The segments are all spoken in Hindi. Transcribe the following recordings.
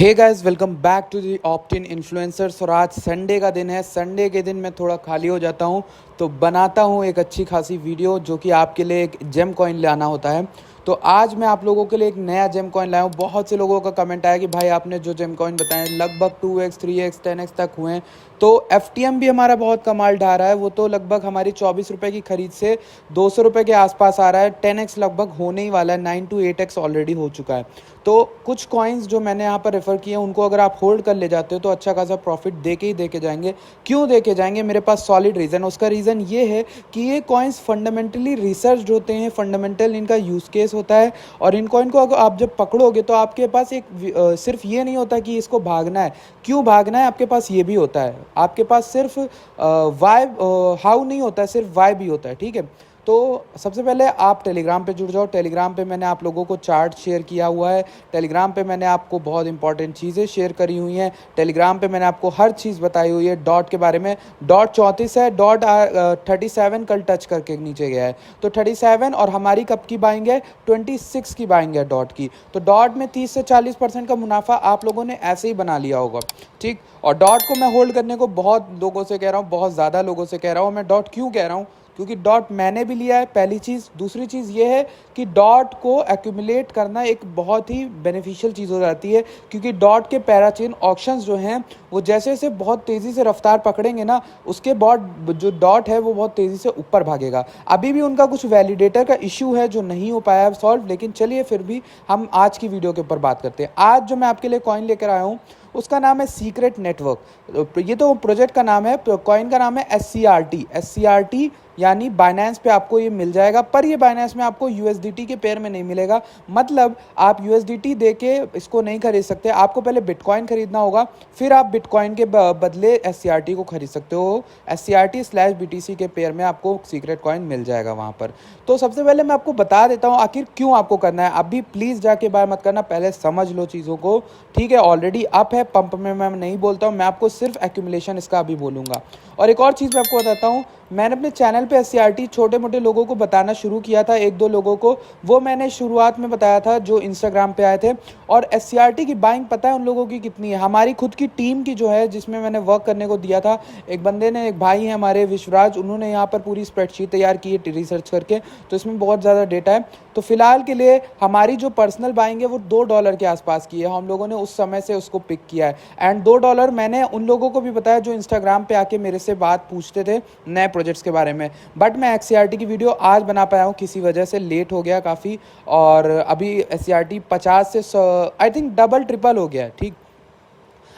Hey guys, welcome back to the Optin influencers. और आज संडे का दिन है। संडे के दिन मैं थोड़ा खाली हो जाता हूँ तो बनाता हूँ एक अच्छी खासी वीडियो जो कि आपके लिए एक जेम कॉइन लाना होता है। तो आज मैं आप लोगों के लिए एक नया जेम कॉइन लाया हूँ। बहुत से लोगों का कमेंट आया कि भाई आपने जो जेम कॉइन बताए लगभग 2x 3x 10x तक हुए हैं। तो FTM भी हमारा बहुत कमाल ढा रहा है। वो तो लगभग हमारी 24 रुपये की खरीद से 200 रुपये के आसपास आ रहा है। 10x लगभग होने ही वाला है। 9 to 8x ऑलरेडी हो चुका है। तो कुछ कॉइन्स जो मैंने यहाँ पर रेफ़र किए हैं उनको अगर आप होल्ड कर ले जाते हो तो अच्छा खासा प्रॉफिट दे के जाएंगे। क्यों दे के जाएंगे? मेरे पास सॉलिड रीज़न। उसका रीज़न ये है कि ये कॉइन्स फंडामेंटली रिसर्च होते हैं, फंडामेंटल इनका यूज़ केस होता है। और इन कॉइन को अगर आप जब पकड़ोगे तो आपके पास एक सिर्फ ये नहीं होता कि इसको भागना है। क्यों भागना है? आपके पास ये भी होता है। आपके पास सिर्फ वाई हाउ नहीं होता है, सिर्फ वाई भी होता है। ठीक है। तो सबसे पहले आप टेलीग्राम पे जुड़ जाओ। टेलीग्राम पे मैंने आप लोगों को चार्ट शेयर किया हुआ है। टेलीग्राम पे मैंने आपको बहुत इंपॉर्टेंट चीज़ें शेयर करी हुई हैं। टेलीग्राम पे मैंने आपको हर चीज़ बताई हुई है डॉट के बारे में। डॉट 34 है, डॉट 37 कल टच करके नीचे गया है। तो 37 और हमारी कब की बाइंग है? 26 की बाइंग है डॉट की। तो डॉट में 30 से 40% का मुनाफा आप लोगों ने ऐसे ही बना लिया होगा। ठीक। और डॉट को मैं होल्ड करने को बहुत लोगों से कह रहा हूँ, बहुत ज़्यादा लोगों से कह रहा हूँ। मैं डॉट क्यों कह रहा हूँ? क्योंकि डॉट मैंने भी लिया है, पहली चीज़। दूसरी चीज़ ये है कि डॉट को एक्यूमुलेट करना एक बहुत ही बेनिफिशियल चीज़ हो जाती है। क्योंकि डॉट के पैराचेन ऑप्शंस जो हैं वो जैसे जैसे बहुत तेज़ी से रफ्तार पकड़ेंगे ना, उसके बाद जो डॉट है वो बहुत तेज़ी से ऊपर भागेगा। अभी भी उनका कुछ वैलिडेटर का इशू है जो नहीं हो पाया है सॉल्व, लेकिन चलिए फिर भी हम आज की वीडियो के ऊपर बात करते हैं। आज जो मैं आपके लिए कॉइन लेकर आया हूँ उसका नाम है सीक्रेट नेटवर्क। ये तो प्रोजेक्ट का नाम है, कॉइन का नाम है SCRT यानी बाइनेंस पे आपको ये मिल जाएगा। पर ये बाइनेंस में आपको USDT के पेयर में नहीं मिलेगा। मतलब आप USDT दे के इसको नहीं खरीद सकते। आपको पहले बिटकॉइन खरीदना होगा, फिर आप बिटकॉइन के बदले SCRT को खरीद सकते हो। SCRT/BTC के पेयर में आपको सीक्रेट कॉइन मिल जाएगा वहाँ पर। तो सबसे पहले मैं आपको बता देता हूँ आखिर क्यों आपको करना है। अभी प्लीज़ जाके बाय मत करना, पहले समझ लो चीज़ों को। ठीक है, ऑलरेडी अप है पंप में, मैं नहीं बोलता हूँ, मैं आपको सिर्फ एक्यूमुलेशन इसका अभी बोलूँगा। और एक और चीज़ मैं आपको बताता हूँ, मैंने अपने चैनल पे SCRT छोटे मोटे लोगों को बताना शुरू किया था, एक दो लोगों को। वो मैंने शुरुआत में बताया था जो इंस्टाग्राम पे आए थे। और SCRT की बाइंग पता है उन लोगों की कितनी है? हमारी खुद की टीम की जो है, जिसमें मैंने वर्क करने को दिया था, एक बंदे ने, एक भाई हैं हमारे विश्वराज, उन्होंने यहाँ पर पूरी स्प्रेडशीट तैयार की है रिसर्च करके। तो इसमें बहुत ज़्यादा डेटा है। तो फिलहाल के लिए हमारी जो पर्सनल बाइंग है वो $2 के आसपास की है। हम लोगों ने उस समय से उसको पिक किया है। एंड $2 मैंने उन लोगों को भी बताया जो इंस्टाग्राम पे आके मेरे से बात पूछते थे नए प्रोजेक्ट्स के बारे में। बट मैं SCRT की वीडियो आज बना पाया हूँ, किसी वजह से लेट हो गया काफ़ी। और अभी SCRT 50 से आई थिंक डबल ट्रिपल हो गया है। ठीक।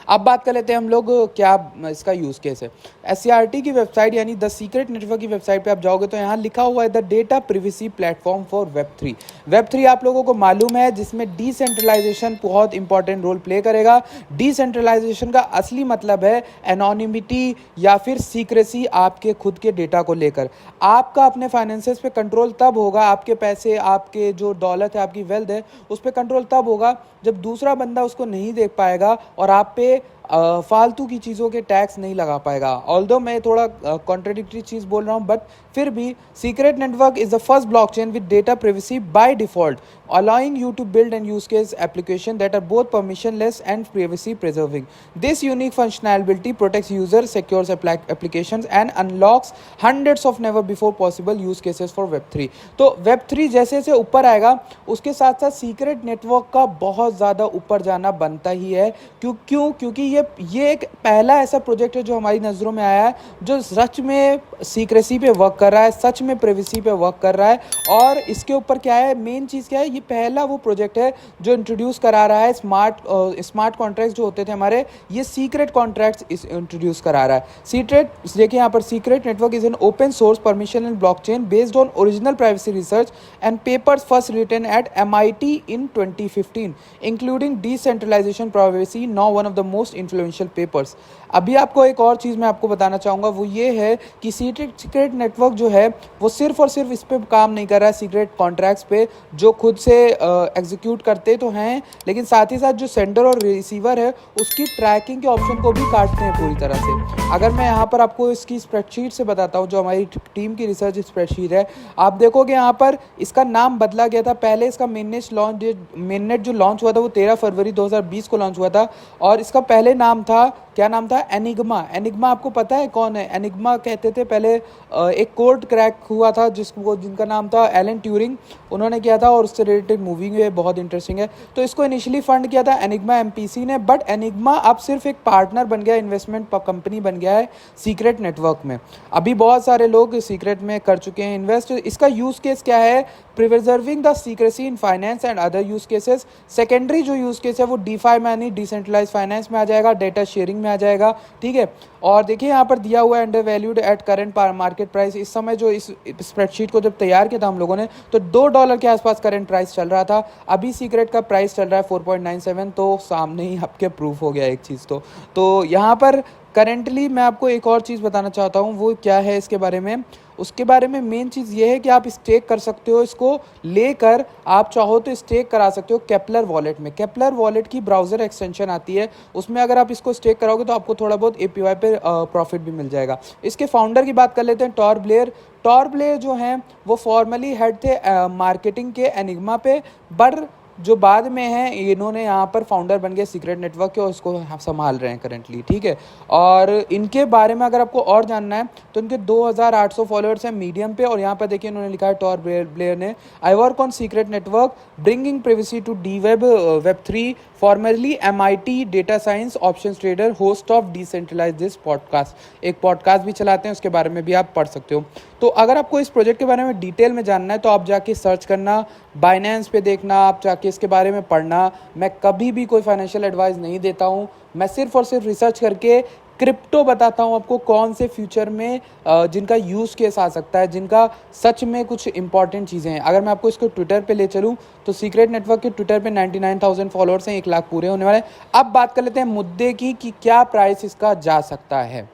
अब बात कर लेते हैं हम लोग क्या इसका यूज़ केस है। SCRT की वेबसाइट यानी द सीक्रेट नेटवर्क की वेबसाइट पे आप जाओगे तो यहाँ लिखा हुआ है the data privacy platform for web 3। Web 3 आप लोगों को मालूम है जिसमें डिसेंट्रलाइजेशन बहुत इंपॉर्टेंट रोल प्ले करेगा। डिसेंट्रलाइजेशन का असली मतलब है एनोनिमिटी या फिर सीक्रेसी आपके खुद के डेटा को लेकर। आपका अपने फाइनेंसेस पे कंट्रोल तब होगा, आपके पैसे, आपके जो दौलत है, आपकी वेल्थ है, उस पर कंट्रोल तब होगा जब दूसरा बंदा उसको नहीं देख पाएगा और आप पे फालतू की चीज़ों के टैक्स नहीं लगा पाएगा। ऑल्दो मैं थोड़ा कॉन्ट्रडिक्टरी चीज़ बोल रहा हूँ, बट फिर भी secret network is the first blockchain with data privacy by default, allowing you to build and use case application that are both permissionless and privacy preserving. This unique functionality protects users, secures applications and unlocks hundreds of never before possible use cases for Web 3। तो Web 3 जैसे जैसे ऊपर आएगा उसके साथ साथ सीक्रेट नेटवर्क का बहुत ज़्यादा ऊपर जाना बनता ही है। क्योंकि ये एक पहला ऐसा प्रोजेक्ट है जो हमारी नज़रों में आया है जो सच में सीक्रेसी पे वर्क कर रहा है, सच में प्राइवेसी पे वर्क कर रहा है। और इसके ऊपर क्या है, मेन चीज़ क्या है, ये पहला वो प्रोजेक्ट है जो इंट्रोड्यूस करा रहा है स्मार्ट कॉन्ट्रैक्ट्स जो होते थे हमारे, ये सीक्रेट कॉन्ट्रैक्ट्स इंट्रोड्यूस करा रहा है। सीक्रेट, देखिए यहाँ पर, secret network is an open source permission and blockchain based on original privacy research and papers first written at MIT in 2015, including decentralization privacy, now one of the most influential papers. अभी आपको एक और चीज़ मैं आपको बताना चाहूँगा, वो ये है कि सीक्रेट नेटवर्क जो है वो सिर्फ और सिर्फ इस पे काम नहीं कर रहा है, सीक्रेट कॉन्ट्रैक्ट्स पे जो खुद से एग्जीक्यूट करते तो हैं, लेकिन साथ ही साथ जो सेंडर और रिसीवर है उसकी ट्रैकिंग के ऑप्शन को भी काटते हैं पूरी तरह से। अगर मैं यहाँ पर आपको इसकी स्प्रेडशीट से बताता हूँ, जो हमारी टीम की रिसर्च स्प्रेडशीट है, आप देखोगे यहाँ पर इसका नाम बदला गया था। पहले इसका मेननेट जो लॉन्च हुआ था वो 13 फरवरी 2020 को लॉन्च हुआ था, और इसका पहले नाम था, क्या नाम था, एनिग्मा। एनिग्मा आपको पता है कौन है? एनिग्मा कहते थे पहले, एक कोड क्रैक हुआ था जिनका नाम था एलन ट्यूरिंग, उन्होंने किया था, और उससे रिलेटेड मूवी है, बहुत इंटरेस्टिंग है। तो इसको इनिशियली फंड किया था एनिग्मा एमपीसी ने, बट एनिग्मा अब सिर्फ एक पार्टनर बन गया, इन्वेस्टमेंट कंपनी बन गया है सीक्रेट नेटवर्क में। अभी बहुत सारे लोग सीक्रेट में कर चुके हैं इन्वेस्ट। इसका यूज केस क्या है? Preserving the secrecy in finance and other use cases. Secondary जो यूज केस है वो डीफाई में यानी डिसेंट्रलाइज फाइनेंस में आ जाएगा, डेटा शेयरिंग में आ जाएगा, ठीक है। और देखिए यहाँ पर दिया हुआ है under valued at current market price. इस समय जो इस स्प्रेडशीट को जब तैयार किया था हम लोगों ने, तो $2 के आसपास करंट प्राइस चल रहा था। अभी सीक्रेट का प्राइस चल रहा है 4.97, तो सामने ही आपके प्रूफ हो गया एक चीज़। तो यहाँ पर करेंटली मैं आपको एक और चीज़ बताना चाहता हूँ, वो क्या है इसके बारे में। उसके बारे में मेन चीज़ ये है कि आप स्टेक कर सकते हो, इसको लेकर आप चाहो तो स्टेक करा सकते हो केपलर वॉलेट में। केपलर वॉलेट की ब्राउज़र एक्सटेंशन आती है, उसमें अगर आप इसको स्टेक कराओगे तो आपको थोड़ा बहुत APY पे प्रॉफिट भी मिल जाएगा। इसके फाउंडर की बात कर लेते हैं, टॉर ब्लेयर। टॉर ब्लेयर जो हैं वो फॉर्मली हेड थे मार्केटिंग के एनिग्मा पे, बट जो बाद में है इन्होंने यहाँ पर फाउंडर बन गए सीक्रेट नेटवर्क के, और इसको संभाल रहे हैं करेंटली, ठीक है। और इनके बारे में अगर आपको और जानना है तो इनके 2800 फॉलोअर्स हैं मीडियम पे, और यहाँ पर देखिए इन्होंने लिखा है टॉर ब्लेयर ने, I work on secret network bringing privacy to the Web3, formerly MIT data science options trader, host of decentralize this podcast. एक पॉडकास्ट भी चलाते हैं, उसके बारे में भी आप पढ़ सकते हो। तो अगर आपको इस प्रोजेक्ट के बारे में डिटेल में जानना है तो आप जाके सर्च करना, बाइनेंस पे देखना, आप जाके इसके बारे में पढ़ना। मैं कभी भी कोई फाइनेंशियल एडवाइस नहीं देता हूँ, मैं सिर्फ और सिर्फ रिसर्च करके क्रिप्टो बताता हूँ आपको, कौन से फ्यूचर में जिनका यूज़ केस आ सकता है, जिनका सच में कुछ इंपॉर्टेंट चीज़ें हैं। अगर मैं आपको इसको ट्विटर पे ले चलूँ तो सीक्रेट नेटवर्क के ट्विटर पे 99,000 फॉलोअर्स हैं, 1 लाख पूरे होने वाले हैं। अब बात कर लेते हैं मुद्दे की कि क्या प्राइस इसका जा सकता है।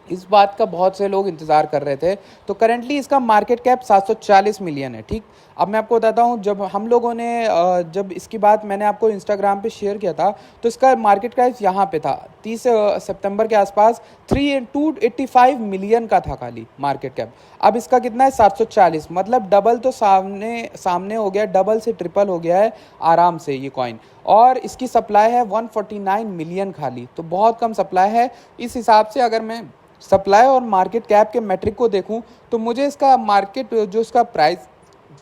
इस बात का बहुत से लोग इंतज़ार कर रहे थे। तो करेंटली इसका मार्केट कैप 740 मिलियन है, ठीक। अब मैं आपको बताता हूँ, जब हम लोगों ने जब इसकी बात मैंने आपको इंस्टाग्राम पे शेयर किया था तो इसका मार्केट कैप यहाँ पे था 30 सितंबर के आसपास 285 मिलियन का था खाली मार्केट कैप। अब इसका कितना है? 740, मतलब डबल तो सामने हो गया, डबल से ट्रिपल हो गया है आराम से ये कॉइन। और इसकी सप्लाई है 149 मिलियन खाली, तो बहुत कम सप्लाई है। इस हिसाब से अगर मैं सप्लाई और मार्केट कैप के मैट्रिक को देखूं तो मुझे इसका मार्केट जो इसका प्राइस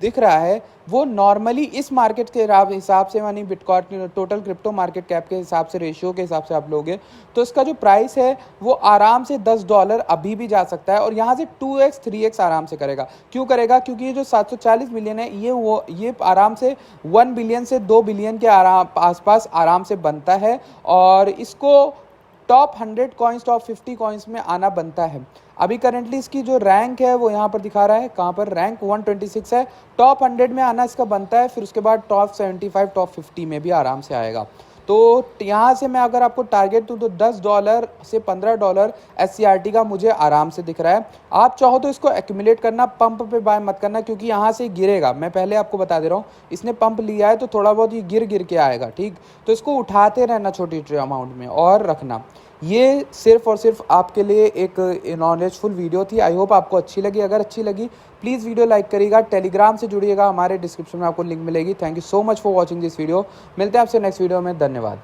दिख रहा है वो नॉर्मली इस मार्केट के हिसाब से, यानी bitcoin total crypto market cap के हिसाब से, रेशियो के हिसाब से आप लोगे तो इसका जो प्राइस है वो आराम से $10 अभी भी जा सकता है, और यहाँ से 2x 3x आराम से करेगा। क्यों करेगा? क्योंकि ये जो 740 मिलियन है ये आराम से 1 बिलियन से 2 बिलियन के आसपास आराम से बनता है, और इसको टॉप 100 कॉइन्स, टॉप 50 कॉइन्स में आना बनता है। अभी करंटली इसकी जो रैंक है वो यहाँ पर दिखा रहा है, कहाँ पर? रैंक 126 है। टॉप 100 में आना इसका बनता है, फिर उसके बाद टॉप 75, टॉप 50 में भी आराम से आएगा। तो यहाँ से मैं अगर आपको टारगेट दूँ तो $10 से $15 SCRT का मुझे आराम से दिख रहा है। आप चाहो तो इसको एक्यूमुलेट करना, पंप पे बाय मत करना, क्योंकि यहाँ से गिरेगा। मैं पहले आपको बता दे रहा हूँ, इसने पंप लिया है तो थोड़ा बहुत ये गिर के आएगा, ठीक। तो इसको उठाते रहना छोटी अमाउंट में और रखना। ये सिर्फ और सिर्फ आपके लिए एक नॉलेजफुल वीडियो थी। आई होप आपको अच्छी लगी। अगर अच्छी लगी प्लीज़ वीडियो लाइक करिएगा, टेलीग्राम से जुड़िएगा, हमारे डिस्क्रिप्शन में आपको लिंक मिलेगी। Thank you so much for watching this video. मिलते हैं आपसे नेक्स्ट वीडियो में। धन्यवाद।